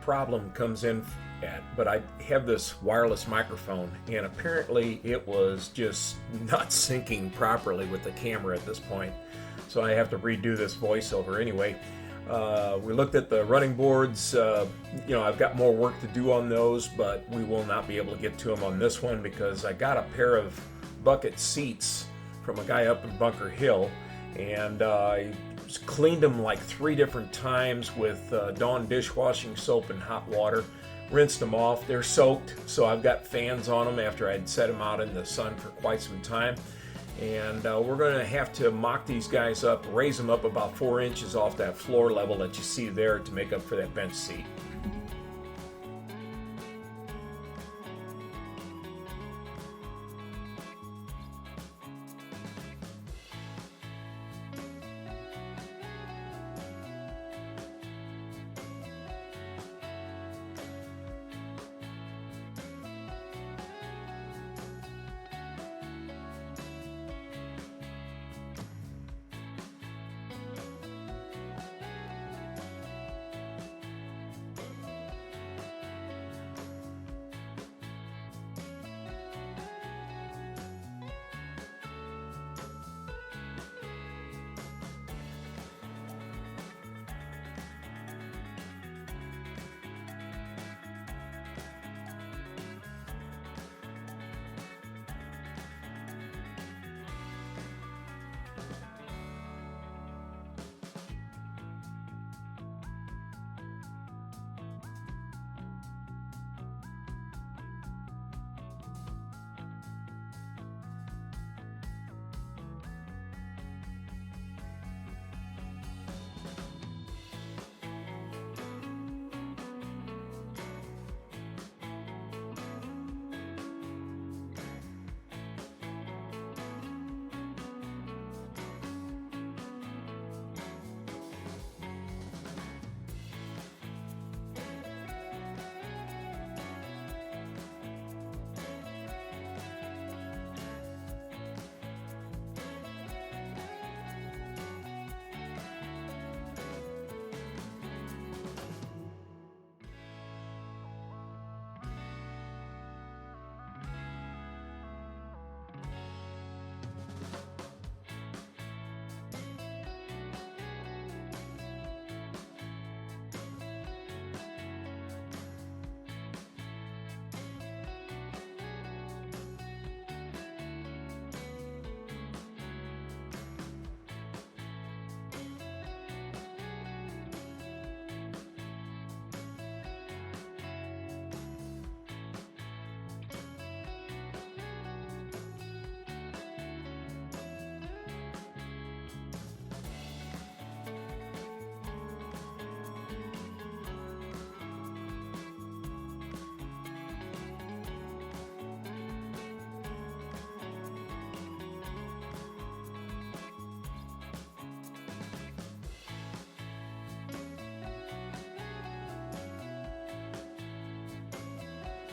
problem comes in at, but I have this wireless microphone, and apparently it was just not syncing properly with the camera at this point. So I have to redo this voiceover anyway. We looked at the running boards. I've got more work to do on those, but we will not be able to get to them on this one because I got a pair of bucket seats from a guy up in Bunker Hill, and I cleaned them like 3 different times with Dawn dishwashing soap and hot water. Rinsed them off. They're soaked, so I've got fans on them after I'd set them out in the sun for quite some time. And we're going to have to mock these guys up, raise them up about 4 inches off that floor level that you see there to make up for that bench seat.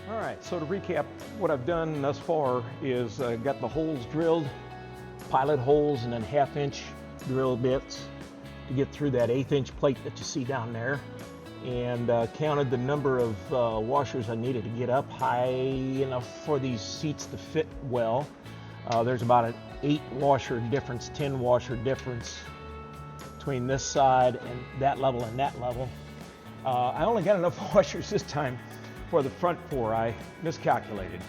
All right, so to recap, what I've done thus far is got the holes drilled, pilot holes, and then 1/2-inch drill bits to get through that 1/8-inch plate that you see down there, and counted the number of washers I needed to get up high enough for these seats to fit well. There's about an 8 washer difference, 10 washer difference between this side and that level and that level. I only got enough washers this time for the front 4. I miscalculated.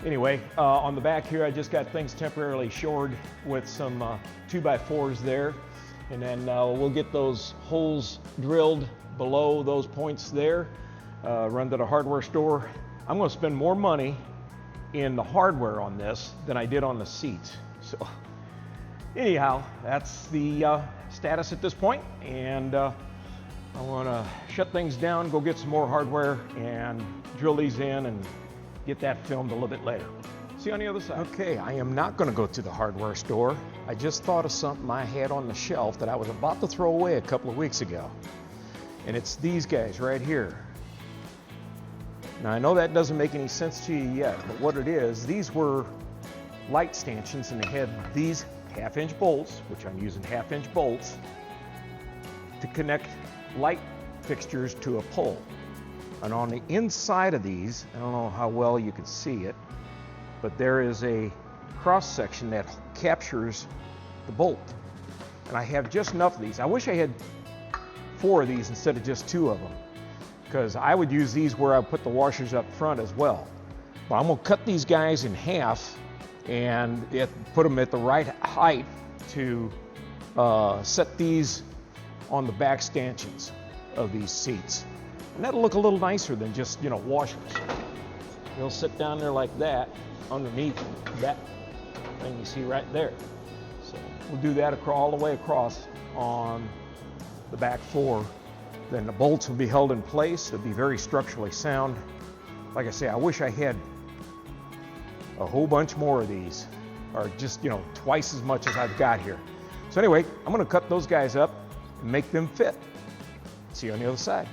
Anyway, on the back here, I just got things temporarily shored with some 2x4s there, and then we'll get those holes drilled below those points there, run to the hardware store. I'm going to spend more money in the hardware on this than I did on the seats. So anyhow, that's the status at this point, and I want to shut things down, go get some more hardware, and drill these in and get that filmed a little bit later. See you on the other side. Okay, I am not going to go to the hardware store. I just thought of something I had on the shelf that I was about to throw away a couple of weeks ago. And it's these guys right here. Now I know that doesn't make any sense to you yet, but what it is, these were light stanchions, and they had these 1/2-inch bolts, which I'm using 1/2-inch bolts, to connect light fixtures to a pole. And on the inside of these, I don't know how well you can see it, but there is a cross section that captures the bolt. And I have just enough of these. I wish I had 4 of these instead of just 2 of them, because I would use these where I put the washers up front as well. But I'm gonna cut these guys in half and put them at the right height to set these on the back stanchions of these seats. And that'll look a little nicer than just, washers. They'll sit down there like that underneath that thing you see right there. So we'll do that all the way across on the back 4. Then the bolts will be held in place. They'll be very structurally sound. Like I say, I wish I had a whole bunch more of these, or just, twice as much as I've got here. So anyway, I'm gonna cut those guys up and make them fit. See you on the other side.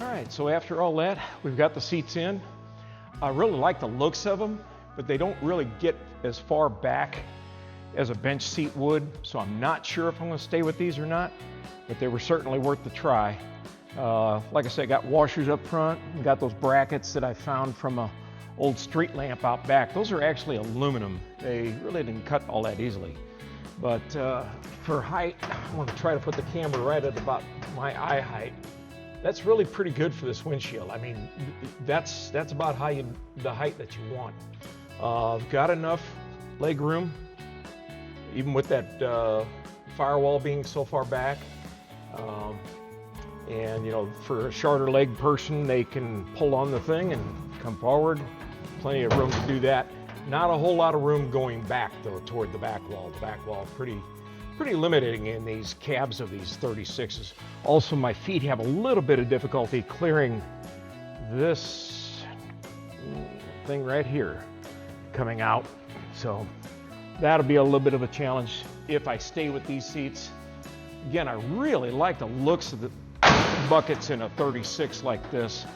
All right, so after all that, we've got the seats in. I really like the looks of them, but they don't really get as far back as a bench seat would, so I'm not sure if I'm going to stay with these or not, but they were certainly worth the try. Like I said, got washers up front, and got those brackets that I found from a old street lamp out back. Those are actually aluminum. They really didn't cut all that easily. But for height, I want to try to put the camera right at about my eye height. That's really pretty good for this windshield. I mean, that's about the height that you want. Got enough leg room, even with that firewall being so far back. And you know, for a shorter leg person, they can pull on the thing and come forward. Plenty of room to do that. Not a whole lot of room going back though toward the back wall. The back wall pretty limiting in these cabs of these 36s. Also, my feet have a little bit of difficulty clearing this thing right here coming out. So that'll be a little bit of a challenge if I stay with these seats. Again, I really like the looks of the buckets in a 36 like this.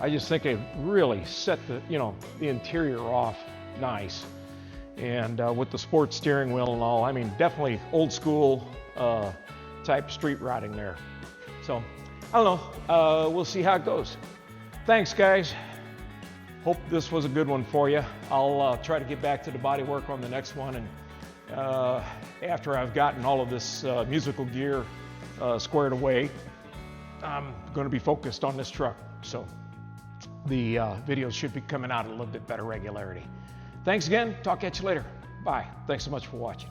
I just think they really set the interior off nice. And with the sports steering wheel and all, I mean, definitely old school type street riding there. So, I don't know, we'll see how it goes. Thanks, guys. Hope this was a good one for you. I'll try to get back to the body work on the next one, and after I've gotten all of this musical gear squared away, I'm going to be focused on this truck. So, the videos should be coming out at a little bit better regularity. Thanks again. Talk at you later. Bye. Thanks so much for watching.